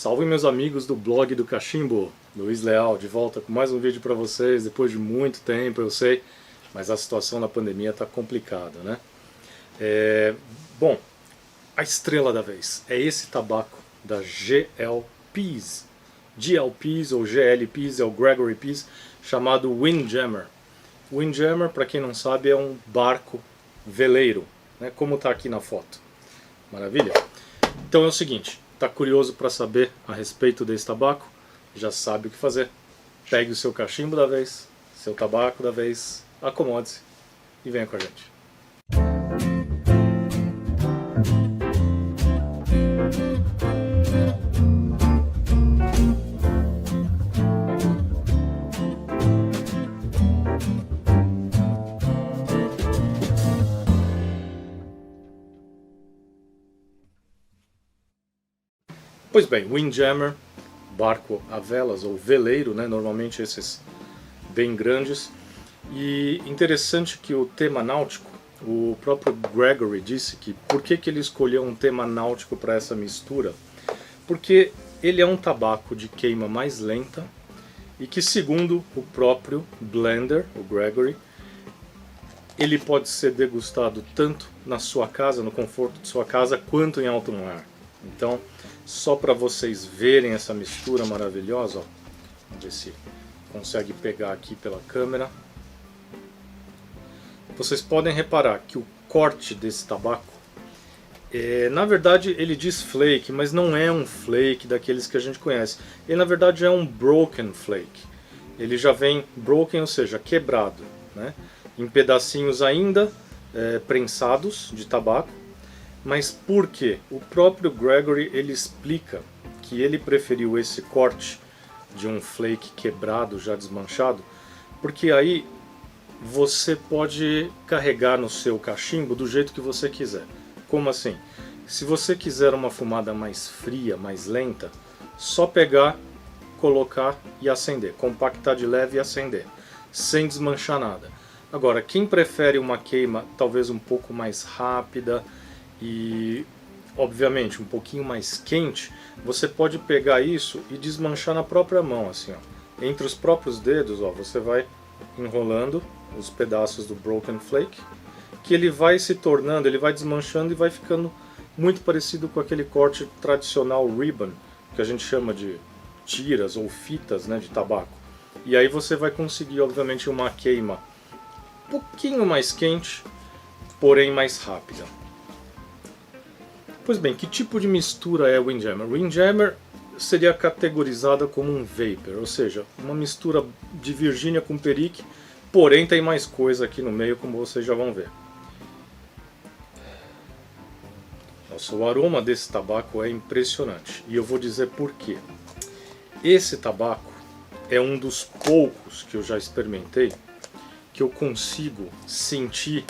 Salve meus amigos do blog do Cachimbo, Luiz Leal, de volta com mais um vídeo para vocês, depois de muito tempo, eu sei, mas a situação na pandemia está complicada, né? Bom, a estrela da vez é esse tabaco da GLPs. GLPs ou GLPs é o Gregory Peace, chamado Windjammer. Windjammer, para quem não sabe, é um barco veleiro, né, como está aqui na foto. Maravilha? Então é o seguinte, está curioso para saber a respeito desse tabaco? Já sabe o que fazer. Pegue o seu cachimbo da vez, seu tabaco da vez, acomode-se e venha com a gente. Pois bem, Windjammer, barco a velas ou veleiro, né? Normalmente esses bem grandes. E interessante que o tema náutico, o próprio Gregory disse que por que ele escolheu um tema náutico para essa mistura? Porque ele é um tabaco de queima mais lenta e que, segundo o próprio blender, o Gregory, ele pode ser degustado tanto na sua casa, no conforto de sua casa, quanto em alto mar. Então, só para vocês verem essa mistura maravilhosa, ó, vamos ver se consegue pegar aqui pela câmera. Vocês podem reparar que o corte desse tabaco, na verdade ele diz flake, mas não é um flake daqueles que a gente conhece. Ele na verdade é um broken flake. Ele já vem broken, ou seja, quebrado, né? Em pedacinhos ainda prensados de tabaco. Mas por quê? O próprio Gregory ele explica que ele preferiu esse corte de um flake quebrado, já desmanchado, porque aí você pode carregar no seu cachimbo do jeito que você quiser. Como assim? Se você quiser uma fumada mais fria, mais lenta, só pegar, colocar e acender, compactar de leve e acender, sem desmanchar nada. Agora, quem prefere uma queima talvez um pouco mais rápida e obviamente um pouquinho mais quente, você pode pegar isso e desmanchar na própria mão, assim, ó. Entre os próprios dedos, ó, você vai enrolando os pedaços do broken flake, que ele vai se tornando, ele vai desmanchando e vai ficando muito parecido com aquele corte tradicional ribbon, que a gente chama de tiras ou fitas, né, de tabaco. E aí você vai conseguir, obviamente, uma queima um pouquinho mais quente, porém mais rápida. Pois bem, que tipo de mistura é Windjammer? Windjammer seria categorizada como um vapor, ou seja, uma mistura de Virginia com perique, porém tem mais coisa aqui no meio, como vocês já vão ver. Nossa, o aroma desse tabaco é impressionante, e eu vou dizer por quê. Esse tabaco é um dos poucos que eu já experimentei que eu consigo sentir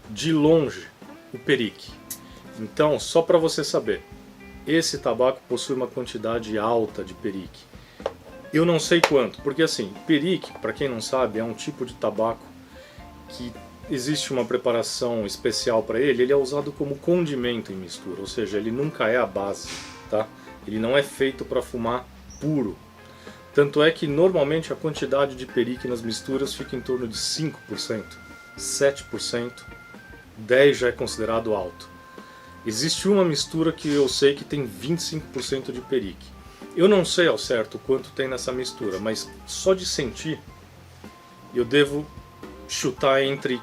de longe o perique. Então, só para você saber, esse tabaco possui uma quantidade alta de perique. Eu não sei quanto, porque assim, perique, para quem não sabe, é um tipo de tabaco que existe uma preparação especial para ele. Ele é usado como condimento em mistura, ou seja, ele nunca é a base, tá? Ele não é feito para fumar puro. Tanto é que normalmente a quantidade de perique nas misturas fica em torno de 5%, 7%, 10% já é considerado alto. Existe uma mistura que eu sei que tem 25% de perique. Eu não sei ao certo quanto tem nessa mistura, mas só de sentir eu devo chutar entre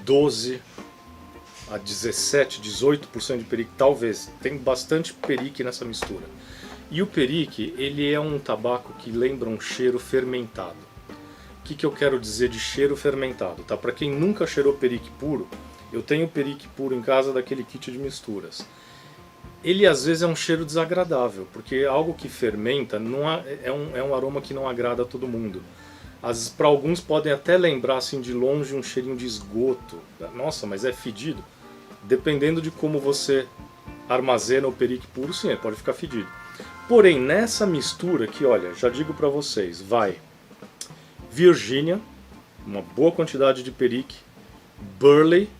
12 a 17, 18% de perique, talvez. Tem bastante perique nessa mistura. E o perique, ele é um tabaco que lembra um cheiro fermentado. O que eu quero dizer de cheiro fermentado? Tá? Para quem nunca cheirou perique puro, eu tenho perique puro em casa daquele kit de misturas. Ele às vezes é um cheiro desagradável, porque algo que fermenta é um aroma que não agrada a todo mundo. Para alguns podem até lembrar assim, de longe um cheirinho de esgoto. Nossa, mas é fedido. Dependendo de como você armazena o perique puro, sim, ele pode ficar fedido. Porém, nessa mistura aqui, olha, já digo para vocês, vai Virginia, uma boa quantidade de perique, Burley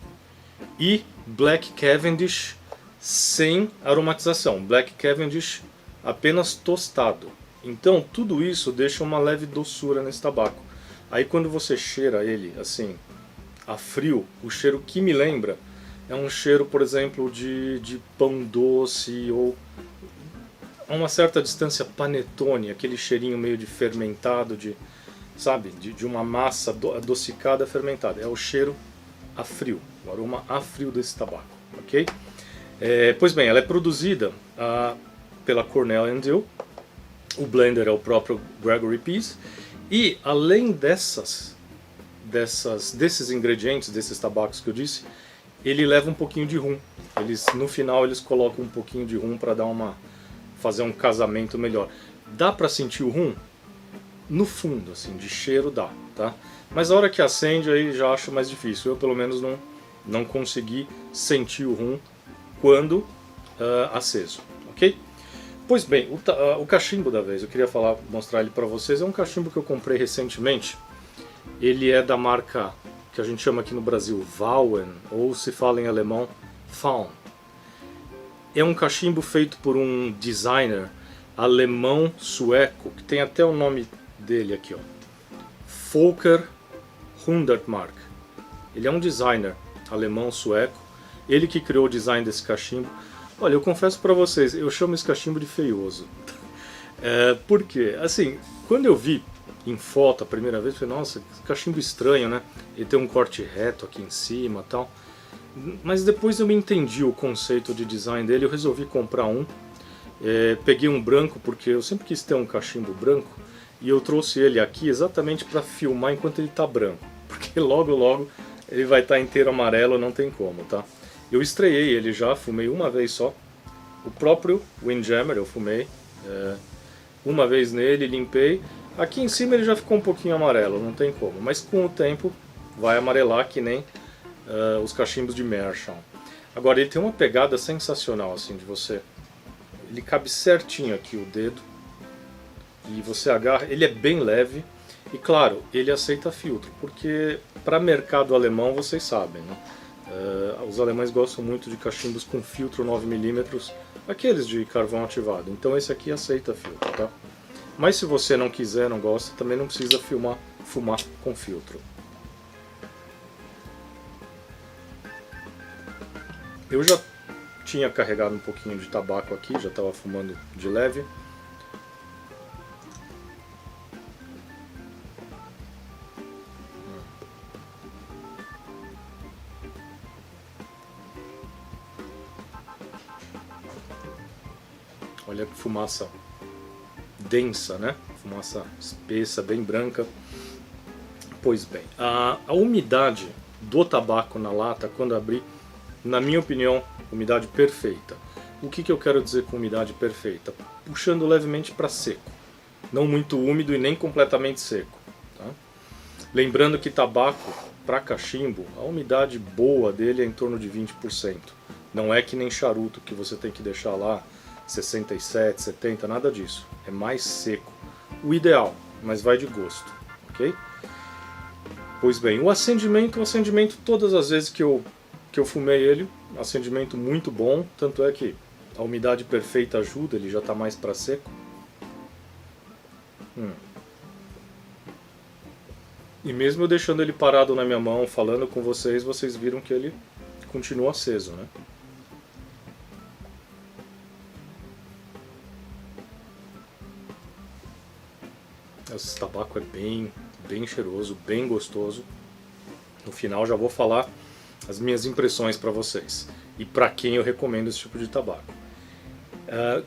e Black Cavendish sem aromatização. Black Cavendish apenas tostado. Então tudo isso deixa uma leve doçura nesse tabaco. Aí quando você cheira ele assim a frio, o cheiro que me lembra é um cheiro, por exemplo, de pão doce ou a uma certa distância panetone, aquele cheirinho meio de fermentado, sabe, de uma massa adocicada fermentada. É o cheiro a frio, o aroma a frio desse tabaco, ok? Pois bem, ela é produzida pela Cornell Dill, o blender é o próprio Gregory Pease, e além desses ingredientes, desses tabacos que eu disse, ele leva um pouquinho de rum. No final eles colocam um pouquinho de rum para fazer um casamento melhor. Dá para sentir o rum? No fundo, assim, de cheiro dá, tá? Mas a hora que acende aí já acho mais difícil. Eu pelo menos não consegui sentir o rum quando aceso, ok? Pois bem, o cachimbo da vez, eu queria mostrar ele para vocês. É um cachimbo que eu comprei recentemente. Ele é da marca que a gente chama aqui no Brasil Vauen, ou se fala em alemão Faun. É um cachimbo feito por um designer alemão-sueco, que tem até o nome dele aqui, ó. Volker Hundertmark. Ele é um designer alemão-sueco, ele que criou o design desse cachimbo. Olha, eu confesso para vocês, eu chamo esse cachimbo de feioso. Por quê? Assim, quando eu vi em foto a primeira vez, eu falei, nossa, que cachimbo estranho, né? Ele tem um corte reto aqui em cima e tal. Mas depois eu me entendi o conceito de design dele, eu resolvi comprar um. Peguei um branco, porque eu sempre quis ter um cachimbo branco, e eu trouxe ele aqui exatamente para filmar enquanto ele está branco. Porque logo ele vai estar inteiro amarelo, não tem como, tá? Eu estreiei ele já, fumei uma vez só. O próprio Windjammer eu fumei uma vez nele, limpei. Aqui em cima ele já ficou um pouquinho amarelo, não tem como. Mas com o tempo vai amarelar que nem os cachimbos de Meerschaum. Agora ele tem uma pegada sensacional, assim, de você... Ele cabe certinho aqui o dedo. E você agarra, ele é bem leve. E claro, ele aceita filtro, porque para mercado alemão vocês sabem, né? Os alemães gostam muito de cachimbos com filtro 9mm, aqueles de carvão ativado. Então esse aqui aceita filtro, tá? Mas se você não quiser, não gosta, também não precisa fumar com filtro. Eu já tinha carregado um pouquinho de tabaco aqui, já estava fumando de leve. Olha que fumaça densa, né? Fumaça espessa, bem branca. Pois bem, a umidade do tabaco na lata, quando abrir, na minha opinião, umidade perfeita. O que eu quero dizer com umidade perfeita? Puxando levemente para seco. Não muito úmido e nem completamente seco. Tá? Lembrando que tabaco, para cachimbo, a umidade boa dele é em torno de 20%. Não é que nem charuto que você tem que deixar lá 67, 70, nada disso. É mais seco. O ideal, mas vai de gosto, ok? Pois bem, o acendimento todas as vezes que eu fumei ele, acendimento muito bom, tanto é que a umidade perfeita ajuda, ele já está mais para seco. E mesmo eu deixando ele parado na minha mão, falando com vocês, vocês viram que ele continua aceso, né? Esse tabaco é bem cheiroso, bem gostoso. No final já vou falar as minhas impressões para vocês e para quem eu recomendo esse tipo de tabaco.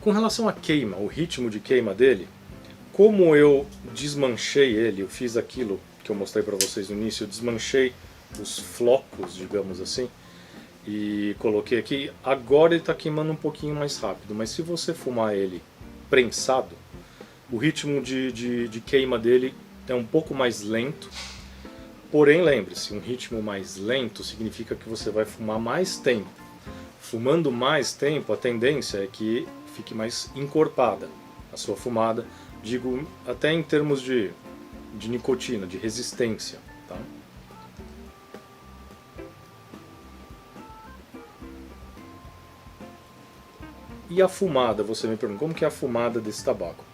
Com relação à queima, o ritmo de queima dele, como eu desmanchei ele, eu fiz aquilo que eu mostrei para vocês no início, eu desmanchei os flocos, digamos assim, e coloquei aqui. Agora ele está queimando um pouquinho mais rápido, mas se você fumar ele prensado, o ritmo de queima dele é um pouco mais lento. Porém, lembre-se, um ritmo mais lento significa que você vai fumar mais tempo. Fumando mais tempo, a tendência é que fique mais encorpada a sua fumada, digo até em termos de nicotina, de resistência. Tá? E a fumada, você me pergunta, como que é a fumada desse tabaco?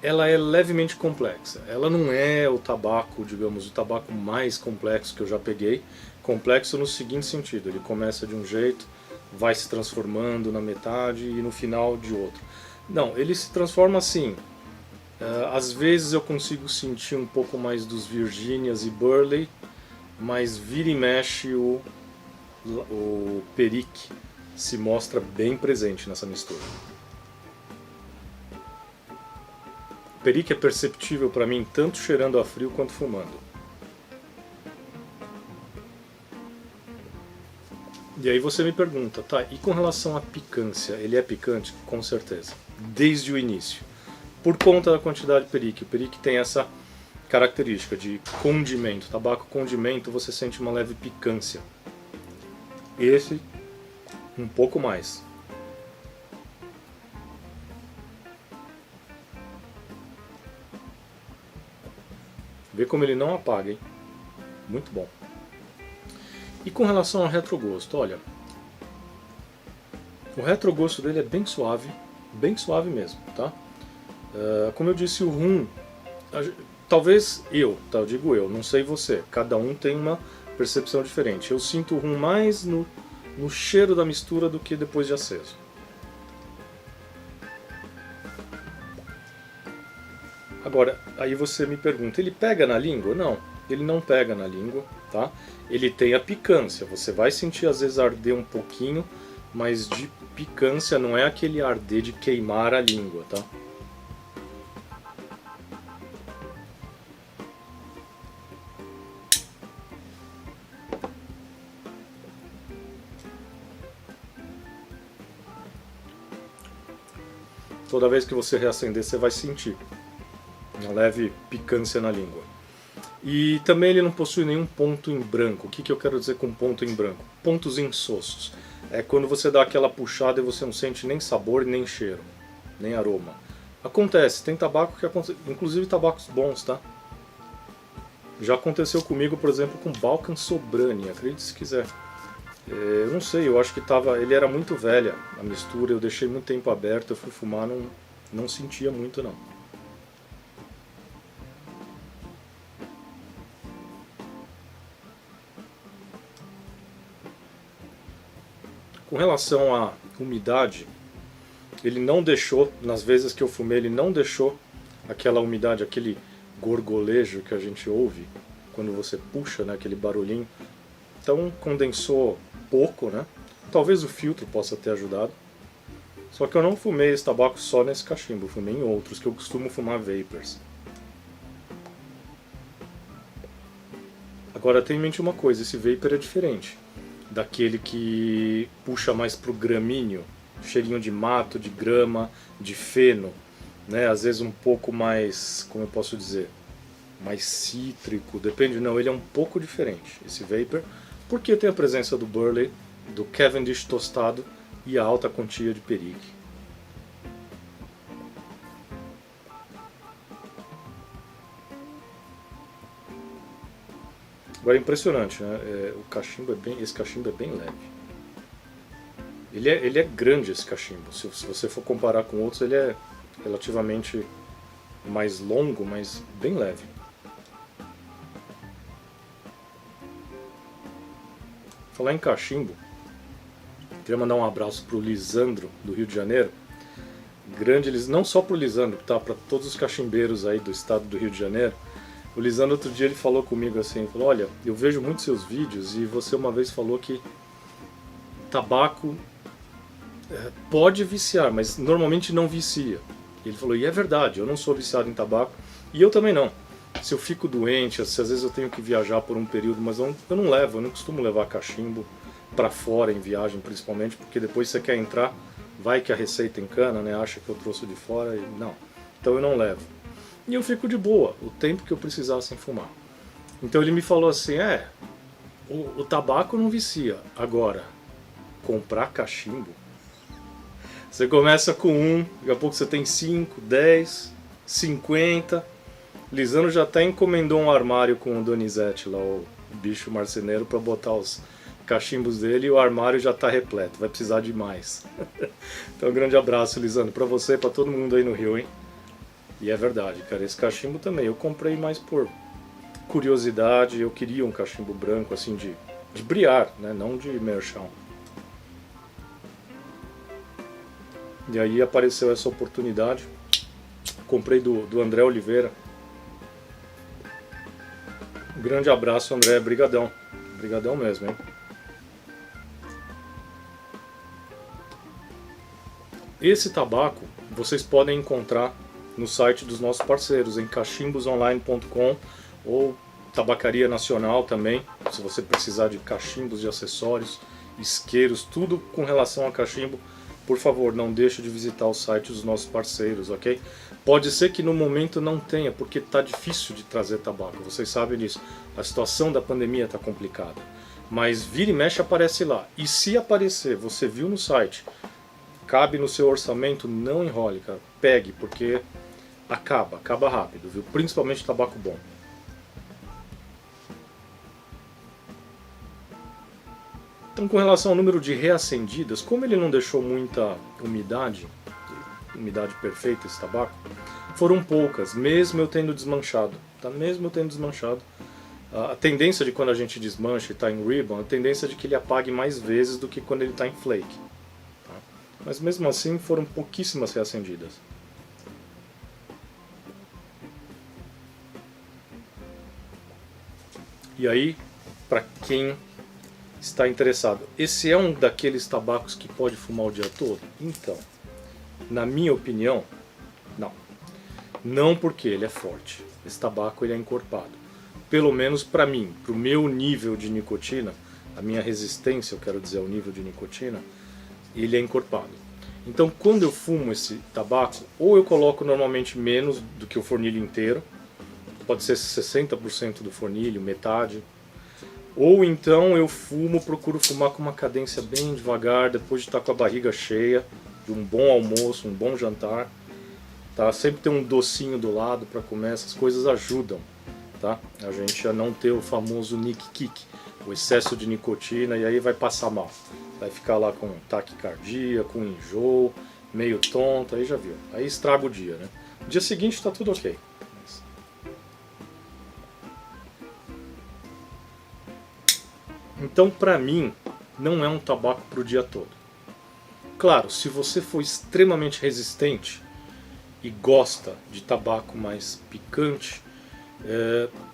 Ela é levemente complexa. Ela não é o tabaco, digamos, o tabaco mais complexo que eu já peguei. Complexo no seguinte sentido, ele começa de um jeito, vai se transformando na metade e no final de outro. Não, ele se transforma assim. Às vezes eu consigo sentir um pouco mais dos Virginias e Burley, mas vira e mexe o Perique se mostra bem presente nessa mistura. O Perique é perceptível para mim tanto cheirando a frio quanto fumando. E aí você me pergunta, tá, e com relação à picância, ele é picante? Com certeza, desde o início. Por conta da quantidade de perique. O perique tem essa característica de condimento. Tabaco condimento, você sente uma leve picância. Esse, um pouco mais. Vê como ele não apaga, hein? Muito bom. E com relação ao retrogosto, olha, o retrogosto dele é bem suave mesmo, tá? Como eu disse, o rum, talvez eu digo eu, não sei você, cada um tem uma percepção diferente. Eu sinto o rum mais no cheiro da mistura do que depois de aceso. Agora, aí você me pergunta, ele pega na língua? Não, ele não pega na língua, tá? Ele tem a picância, você vai sentir às vezes arder um pouquinho, mas de picância não é aquele arder de queimar a língua, tá? Toda vez que você reacender, você vai sentir uma leve picância na língua. E também ele não possui nenhum ponto em branco. O que eu quero dizer com ponto em branco? Pontos insossos. É quando você dá aquela puxada e você não sente nem sabor, nem cheiro, nem aroma. Acontece, tem tabaco que acontece, inclusive tabacos bons, tá? Já aconteceu comigo, por exemplo, com Balkan Sobrani, acredite se quiser. Eu não sei, eu acho que ele era muito velha a mistura, eu deixei muito tempo aberto, eu fui fumar, não sentia muito não. Com relação à umidade, ele não deixou, nas vezes que eu fumei, ele não deixou aquela umidade, aquele gorgolejo que a gente ouve quando você puxa, né, aquele barulhinho. Então condensou pouco, né? Talvez o filtro possa ter ajudado. Só que eu não fumei esse tabaco só nesse cachimbo, eu fumei em outros, que eu costumo fumar vapors. Agora tenha em mente uma coisa, esse vapor é diferente daquele que puxa mais pro gramíneo, cheirinho de mato, de grama, de feno, né? Às vezes um pouco mais, como eu posso dizer, mais cítrico, depende, não, ele é um pouco diferente, esse vapor, porque tem a presença do Burley, do Cavendish tostado e a alta quantia de perique. Agora é impressionante, né? Esse cachimbo é bem leve. Ele é grande esse cachimbo. Se você for comparar com outros, ele é relativamente mais longo, mas bem leve. Falar em cachimbo, queria mandar um abraço pro Lisandro, do Rio de Janeiro. Grande, não só pro Lisandro, tá? Para todos os cachimbeiros aí do estado do Rio de Janeiro. O Lisandro outro dia ele falou comigo assim, falou, olha, eu vejo muitos seus vídeos e você uma vez falou que tabaco pode viciar, mas normalmente não vicia. Ele falou, e é verdade, eu não sou viciado em tabaco e eu também não. Se eu fico doente, se às vezes eu tenho que viajar por um período, mas eu não costumo levar cachimbo para fora em viagem principalmente, porque depois você quer entrar, vai que a receita encana, né, acha que eu trouxe de fora e não. Então eu não levo. E eu fico de boa, o tempo que eu precisar sem fumar. Então ele me falou assim, o tabaco não vicia. Agora, comprar cachimbo, você começa com daqui a pouco você tem 5, 10, 50. Lisandro já até encomendou um armário com o Donizete lá, o bicho marceneiro, para botar os cachimbos dele e o armário já está repleto, vai precisar de mais. Então um grande abraço, Lisandro, para você e para todo mundo aí no Rio, hein? E é verdade, cara, esse cachimbo também, eu comprei mais por curiosidade, eu queria um cachimbo branco assim de briar, né, não de merchant. E aí apareceu essa oportunidade, comprei do André Oliveira. Um grande abraço, André, brigadão, brigadão mesmo, hein? Esse tabaco vocês podem encontrar no site dos nossos parceiros, em cachimbosonline.com ou Tabacaria Nacional também, se você precisar de cachimbos, de acessórios, isqueiros, tudo com relação a cachimbo, por favor, não deixe de visitar o site dos nossos parceiros, ok? Pode ser que no momento não tenha, porque está difícil de trazer tabaco, vocês sabem disso. A situação da pandemia está complicada, mas vira e mexe aparece lá. E se aparecer, você viu no site, cabe no seu orçamento, não enrole, cara. Pegue, porque acaba rápido, viu? Principalmente tabaco bom. Então, com relação ao número de reacendidas, como ele não deixou muita umidade perfeita esse tabaco, foram poucas, mesmo eu tendo desmanchado, tá? Mesmo eu tendo desmanchado. A tendência de quando a gente desmancha e está em ribbon, a tendência de que ele apague mais vezes do que quando ele está em flake. Tá? Mas mesmo assim foram pouquíssimas reacendidas. E aí, para quem está interessado, esse é um daqueles tabacos que pode fumar o dia todo? Então, na minha opinião, não. Não, porque ele é forte. Esse tabaco ele é encorpado. Pelo menos para mim, para o meu nível de nicotina, a minha resistência, eu quero dizer, ao nível de nicotina, ele é encorpado. Então, quando eu fumo esse tabaco, ou eu coloco normalmente menos do que o fornilho inteiro, pode ser 60% do fornilho, metade, ou então eu procuro fumar com uma cadência bem devagar, depois de estar com a barriga cheia, de um bom almoço, um bom jantar, tá? Sempre tem um docinho do lado para comer, essas coisas ajudam, tá? A gente a não ter o famoso nick kick, o excesso de nicotina, e aí vai passar mal. Vai ficar lá com taquicardia, com enjoo, meio tonto, aí já viu. Aí estraga o dia, né? No dia seguinte está tudo ok. Então, para mim, não é um tabaco para o dia todo. Claro, se você for extremamente resistente e gosta de tabaco mais picante,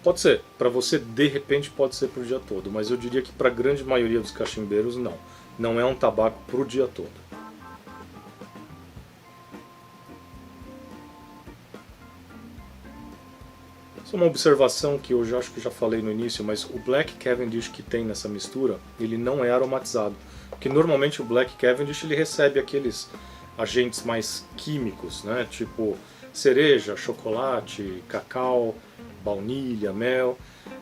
pode ser. Para você, de repente, pode ser para o dia todo. Mas eu diria que para a grande maioria dos cachimbeiros, não. Não é um tabaco para o dia todo. Só uma observação que eu já acho que já falei no início, mas o Black Cavendish que tem nessa mistura, ele não é aromatizado. Porque normalmente o Black Cavendish ele recebe aqueles agentes mais químicos, né? Tipo cereja, chocolate, cacau, baunilha, mel.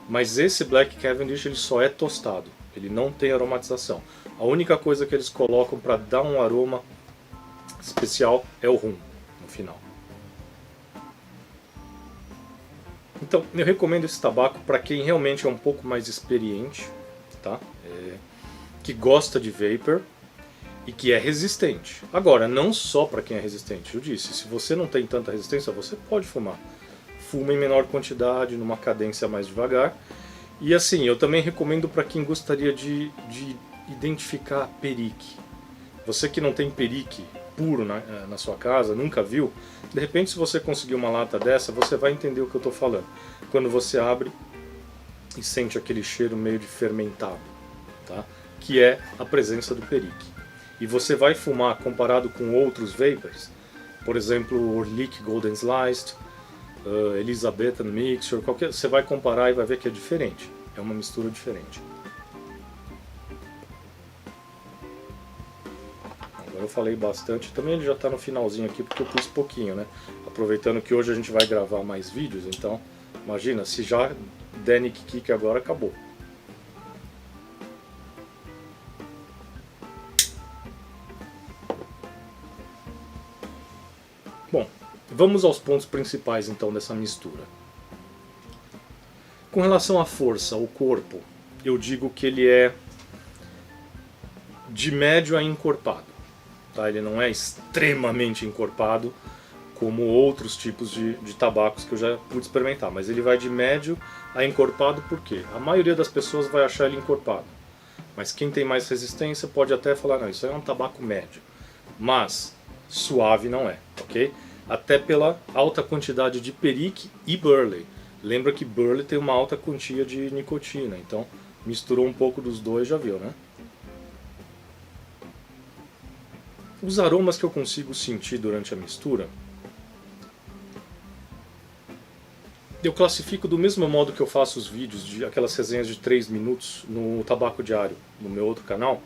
Mas esse Black Cavendish ele só é tostado, ele não tem aromatização. A única coisa que eles colocam para dar um aroma especial é o rum no final. Então, eu recomendo esse tabaco para quem realmente é um pouco mais experiente, tá? Que gosta de vapor e que é resistente. Agora, não só para quem é resistente, eu disse, se você não tem tanta resistência, você pode fumar. Fuma em menor quantidade, numa cadência mais devagar. E assim, eu também recomendo para quem gostaria de identificar perique. Você que não tem perique puro na sua casa, nunca viu, de repente se você conseguir uma lata dessa, você vai entender o que eu estou falando. Quando você abre e sente aquele cheiro meio de fermentado, tá? Que é a presença do perique. E você vai fumar comparado com outros vapors, por exemplo, o Orlik Golden Sliced, Elizabethan Mixture, você vai comparar e vai ver que é diferente, é uma mistura diferente. Eu falei bastante, também ele já está no finalzinho aqui porque eu pus pouquinho, né? Aproveitando que hoje a gente vai gravar mais vídeos, então imagina, se já der nick kick agora, acabou. Bom, vamos aos pontos principais então dessa mistura. Com relação à força, ao corpo, eu digo que ele é de médio a encorpado. Tá? Ele não é extremamente encorpado como outros tipos de tabacos que eu já pude experimentar, mas ele vai de médio a encorpado. Por quê? A maioria das pessoas vai achar ele encorpado, mas quem tem mais resistência pode até falar, não, isso aí é um tabaco médio, mas suave não é, ok? Até pela alta quantidade de perique e burley. Lembra que burley tem uma alta quantia de nicotina, então misturou um pouco dos dois, já viu, né? Os aromas que eu consigo sentir durante a mistura, eu classifico do mesmo modo que eu faço os vídeos, de aquelas resenhas de 3 minutos no Tabaco Diário, no meu outro canal.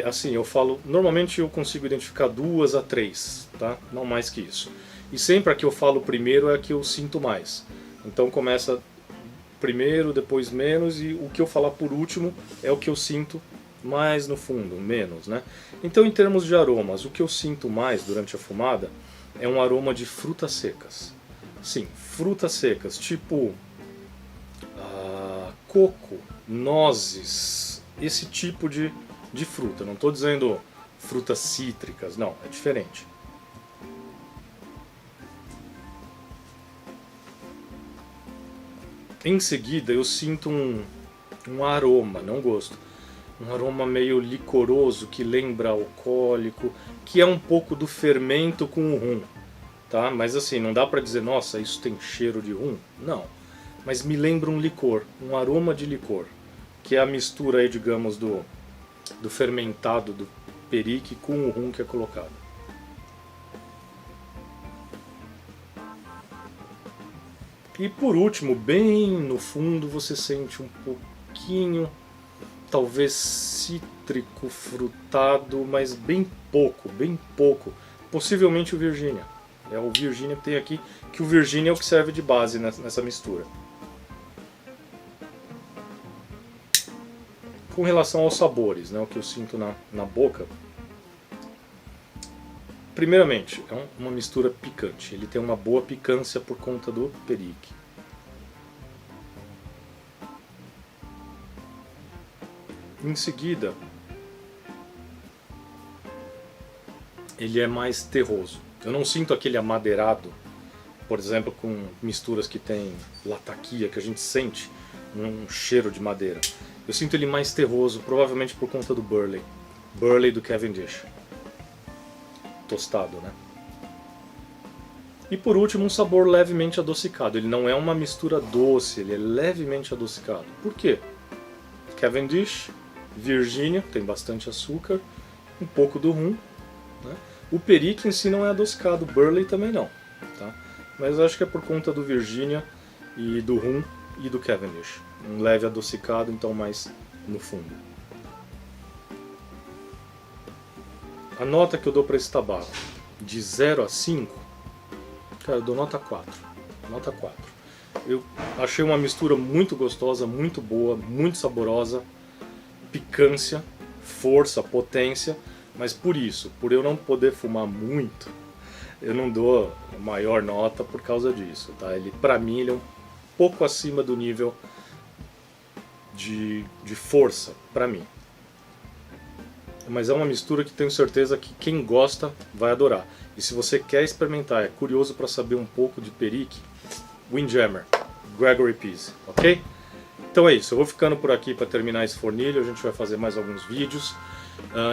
Assim, eu falo, normalmente eu consigo identificar 2 a 3, tá? Não mais que isso. E sempre a que eu falo primeiro é a que eu sinto mais. Então começa primeiro, depois menos, e o que eu falar por último é o que eu sinto mais no fundo, menos, né? Então, em termos de aromas, o que eu sinto mais durante a fumada é um aroma de frutas secas. Sim, frutas secas, tipo coco, nozes, esse tipo de fruta. Não estou dizendo frutas cítricas, não, é diferente. Em seguida eu sinto um aroma, não gosto, um aroma meio licoroso que lembra alcoólico, que é um pouco do fermento com o rum, tá? Mas assim, não dá pra dizer, nossa, isso tem cheiro de rum, não. Mas me lembra um licor, um aroma de licor, que é a mistura aí, digamos, do fermentado do perique com o rum que é colocado. E por último, bem no fundo, você sente um pouquinho, talvez cítrico, frutado, mas bem pouco. Possivelmente o Virginia. É o Virginia que tem aqui, que o Virginia é o que serve de base nessa mistura. Com relação aos sabores, né, o que eu sinto na boca. Primeiramente, é uma mistura picante. Ele tem uma boa picância por conta do perique. Em seguida, ele é mais terroso. Eu não sinto aquele amadeirado, por exemplo, com misturas que tem lataquia, que a gente sente um cheiro de madeira. Eu sinto ele mais terroso, provavelmente por conta do burley. Burley do Cavendish. Tostado, né? E por último, um sabor levemente adocicado. Ele não é uma mistura doce, ele é levemente adocicado. Por quê? Cavendish, Virginia, tem bastante açúcar, um pouco do rum, né? O perique em si não é adocicado, o burley também não, tá? Mas acho que é por conta do Virginia e do rum e do Cavendish. Um leve adocicado, então mais no fundo. A nota que eu dou para esse tabaco, de 0 a 5, cara, eu dou nota 4. Nota 4. Eu achei uma mistura muito gostosa, muito boa, muito saborosa, picância, força, potência, mas por eu não poder fumar muito, eu não dou maior nota por causa disso, tá? Pra mim, ele é um pouco acima do nível de força, pra mim. Mas é uma mistura que tenho certeza que quem gosta vai adorar. E se você quer experimentar, é curioso para saber um pouco de perique, Windjammer, Gregory Pease, ok? Então é isso, eu vou ficando por aqui para terminar esse fornilho, a gente vai fazer mais alguns vídeos.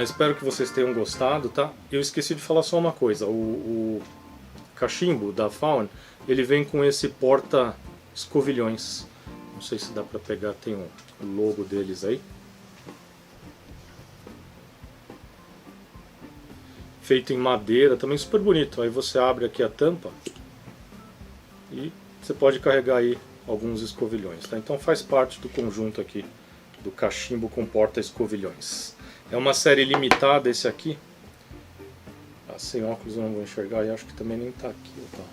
Espero que vocês tenham gostado, tá? Eu esqueci de falar só uma coisa, o cachimbo da Fawn, ele vem com esse porta-escovilhões. Não sei se dá para pegar, tem o logo deles aí. Feito em madeira, também super bonito. Aí você abre aqui a tampa e você pode carregar aí alguns escovilhões, tá? Então faz parte do conjunto aqui do cachimbo com porta-escovilhões. É uma série limitada esse aqui. Sem óculos eu não vou enxergar e acho que também nem tá aqui, tá?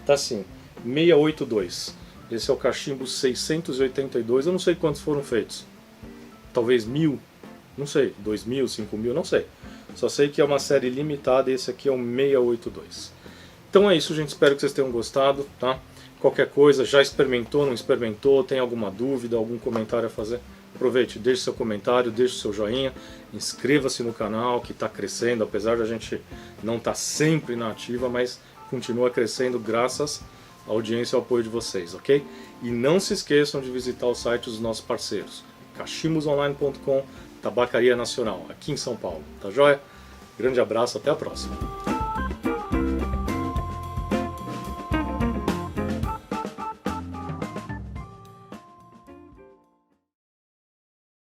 Tá assim, 682. Esse é o cachimbo 682, eu não sei quantos foram feitos. Talvez 1000, não sei, 2000, 5000, não sei. Só sei que é uma série limitada e esse aqui é o 682. Então é isso, gente. Espero que vocês tenham gostado, tá? Qualquer coisa, já experimentou, não experimentou, tem alguma dúvida, algum comentário a fazer, aproveite, deixe seu comentário, deixe seu joinha, inscreva-se no canal que está crescendo, apesar de a gente não estar sempre na ativa, mas continua crescendo graças à audiência e ao apoio de vocês, ok? E não se esqueçam de visitar o site dos nossos parceiros, cachimbosonline.com, Tabacaria Nacional, aqui em São Paulo, tá joia? Grande abraço, até a próxima!